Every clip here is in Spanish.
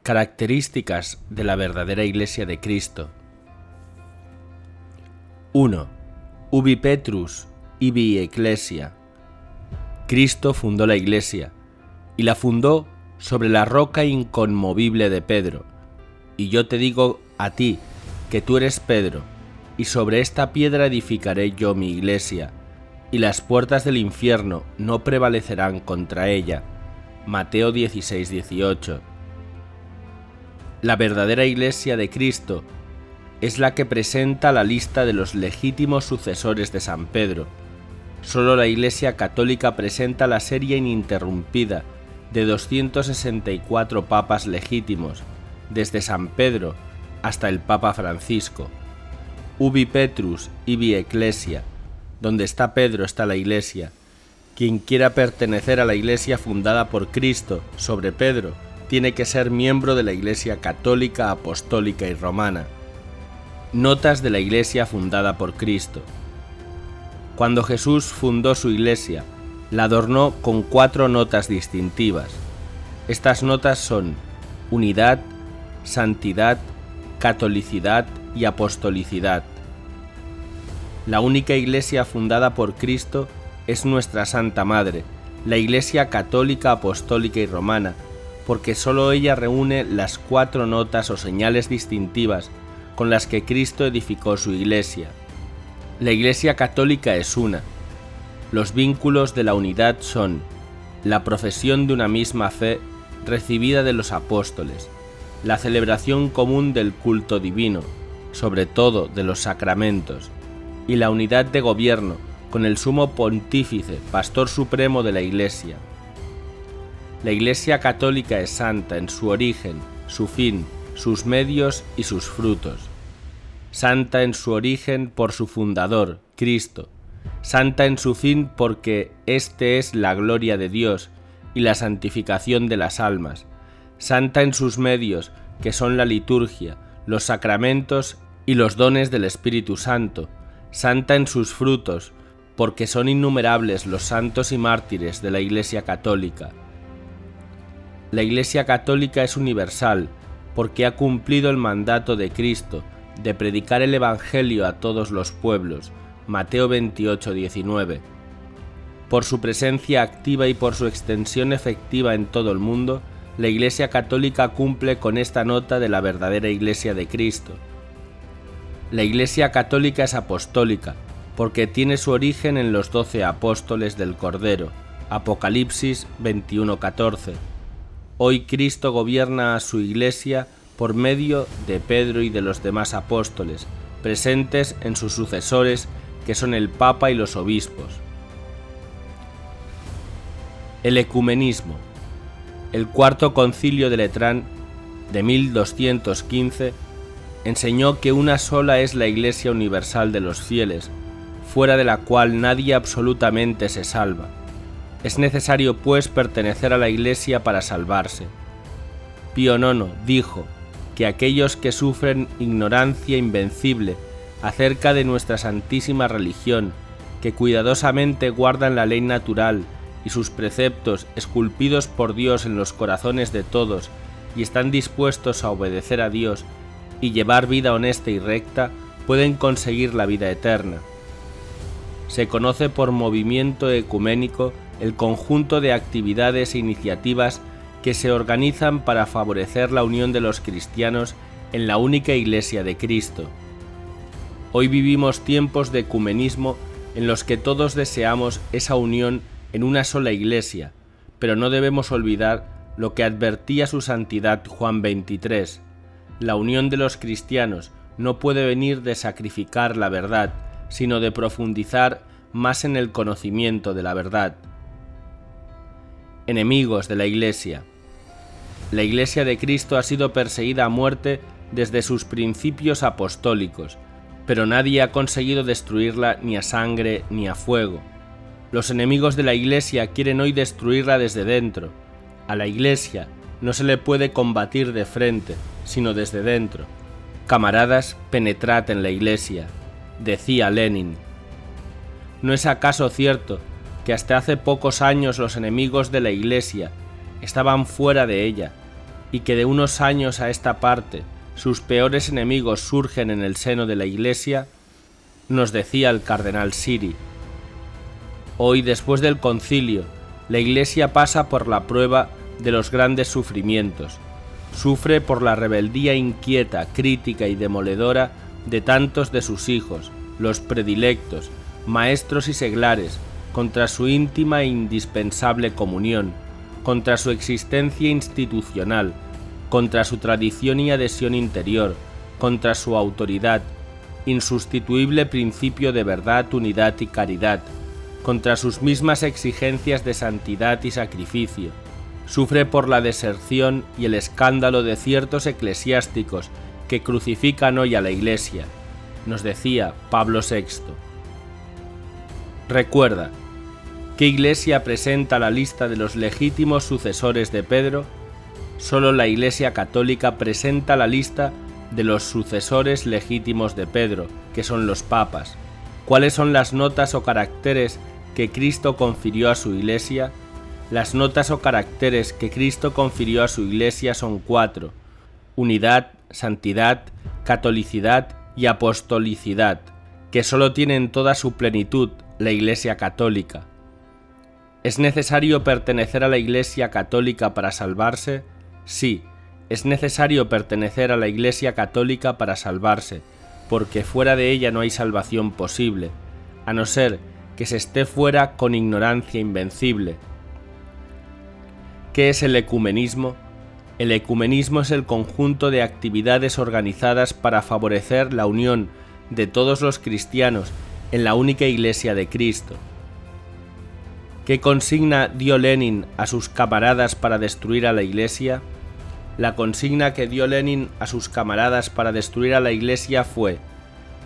Características de la verdadera Iglesia de Cristo. 1. Ubi Petrus, ibi Ecclesia. Cristo fundó la Iglesia, y la fundó sobre la roca inconmovible de Pedro. Y yo te digo a ti, que tú eres Pedro, y sobre esta piedra edificaré yo mi Iglesia, y las puertas del infierno no prevalecerán contra ella. Mateo 16:18. La verdadera Iglesia de Cristo es la que presenta la lista de los legítimos sucesores de San Pedro. Solo la Iglesia Católica presenta la serie ininterrumpida de 264 papas legítimos, desde San Pedro hasta el Papa Francisco. Ubi Petrus, ibi Ecclesia. Donde está Pedro está la Iglesia. Quien quiera pertenecer a la Iglesia fundada por Cristo sobre Pedro, tiene que ser miembro de la Iglesia Católica, Apostólica y Romana. Notas de la Iglesia fundada por Cristo. Cuando Jesús fundó su Iglesia, la adornó con 4 notas distintivas. Estas notas son unidad, santidad, catolicidad y apostolicidad. La única Iglesia fundada por Cristo es nuestra Santa Madre, la Iglesia Católica, Apostólica y Romana, porque sólo ella reúne las 4 notas o señales distintivas con las que Cristo edificó su Iglesia. La Iglesia Católica es una. Los vínculos de la unidad son la profesión de una misma fe recibida de los apóstoles, la celebración común del culto divino, sobre todo de los sacramentos, y la unidad de gobierno con el sumo pontífice, pastor supremo de la Iglesia. La Iglesia Católica es santa en su origen, su fin, sus medios y sus frutos. Santa en su origen por su fundador, Cristo. Santa en su fin porque éste es la gloria de Dios y la santificación de las almas. Santa en sus medios, que son la liturgia, los sacramentos y los dones del Espíritu Santo. Santa en sus frutos, porque son innumerables los santos y mártires de la Iglesia Católica. La Iglesia Católica es universal, porque ha cumplido el mandato de Cristo de predicar el Evangelio a todos los pueblos. Mateo 28:19. Por su presencia activa y por su extensión efectiva en todo el mundo, la Iglesia Católica cumple con esta nota de la verdadera Iglesia de Cristo. La Iglesia Católica es apostólica, porque tiene su origen en los 12 apóstoles del Cordero. Apocalipsis 21:14. Hoy Cristo gobierna a su Iglesia por medio de Pedro y de los demás apóstoles, presentes en sus sucesores, que son el Papa y los obispos. El ecumenismo. El Cuarto Concilio de Letrán, de 1215, enseñó que una sola es la Iglesia universal de los fieles, fuera de la cual nadie absolutamente se salva. Es necesario, pues, pertenecer a la Iglesia para salvarse. Pío IX dijo que aquellos que sufren ignorancia invencible acerca de nuestra santísima religión, que cuidadosamente guardan la ley natural y sus preceptos esculpidos por Dios en los corazones de todos y están dispuestos a obedecer a Dios y llevar vida honesta y recta, pueden conseguir la vida eterna. Se conoce por movimiento ecuménico el conjunto de actividades e iniciativas que se organizan para favorecer la unión de los cristianos en la única Iglesia de Cristo. Hoy vivimos tiempos de ecumenismo en los que todos deseamos esa unión en una sola Iglesia, pero no debemos olvidar lo que advertía su santidad Juan 23. La unión de los cristianos no puede venir de sacrificar la verdad, sino de profundizar más en el conocimiento de la verdad. Enemigos de la Iglesia. La Iglesia de Cristo ha sido perseguida a muerte desde sus principios apostólicos, pero nadie ha conseguido destruirla ni a sangre ni a fuego. Los enemigos de la Iglesia quieren hoy destruirla desde dentro. A la Iglesia no se le puede combatir de frente, sino desde dentro. Camaradas, penetrad en la Iglesia, decía Lenin. ¿No es acaso cierto que hasta hace pocos años los enemigos de la Iglesia estaban fuera de ella y que de unos años a esta parte sus peores enemigos surgen en el seno de la Iglesia, nos decía el cardenal Siri: hoy, después del concilio, la Iglesia pasa por la prueba de los grandes sufrimientos, sufre por la rebeldía inquieta, crítica y demoledora de tantos de sus hijos, los predilectos, maestros y seglares, contra su íntima e indispensable comunión, contra su existencia institucional, contra su tradición y adhesión interior, contra su autoridad, insustituible principio de verdad, unidad y caridad, contra sus mismas exigencias de santidad y sacrificio. Sufre por la deserción y el escándalo de ciertos eclesiásticos que crucifican hoy a la Iglesia, nos decía Pablo VI. Recuerda, ¿qué Iglesia presenta la lista de los legítimos sucesores de Pedro? Solo la Iglesia Católica presenta la lista de los sucesores legítimos de Pedro, que son los papas. ¿Cuáles son las notas o caracteres que Cristo confirió a su Iglesia? Las notas o caracteres que Cristo confirió a su Iglesia son 4: unidad, santidad, catolicidad y apostolicidad, que solo tiene en toda su plenitud la Iglesia Católica. ¿Es necesario pertenecer a la Iglesia Católica para salvarse? Sí, es necesario pertenecer a la Iglesia Católica para salvarse, porque fuera de ella no hay salvación posible, a no ser que se esté fuera con ignorancia invencible. ¿Qué es el ecumenismo? El ecumenismo es el conjunto de actividades organizadas para favorecer la unión de todos los cristianos en la única Iglesia de Cristo. ¿Qué consigna dio Lenin a sus camaradas para destruir a la Iglesia? La consigna que dio Lenin a sus camaradas para destruir a la Iglesia fue: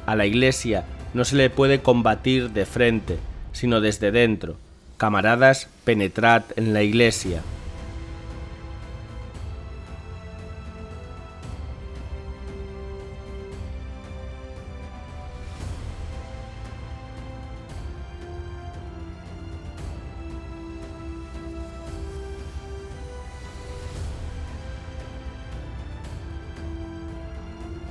a la Iglesia no se le puede combatir de frente, sino desde dentro. Camaradas, penetrad en la Iglesia.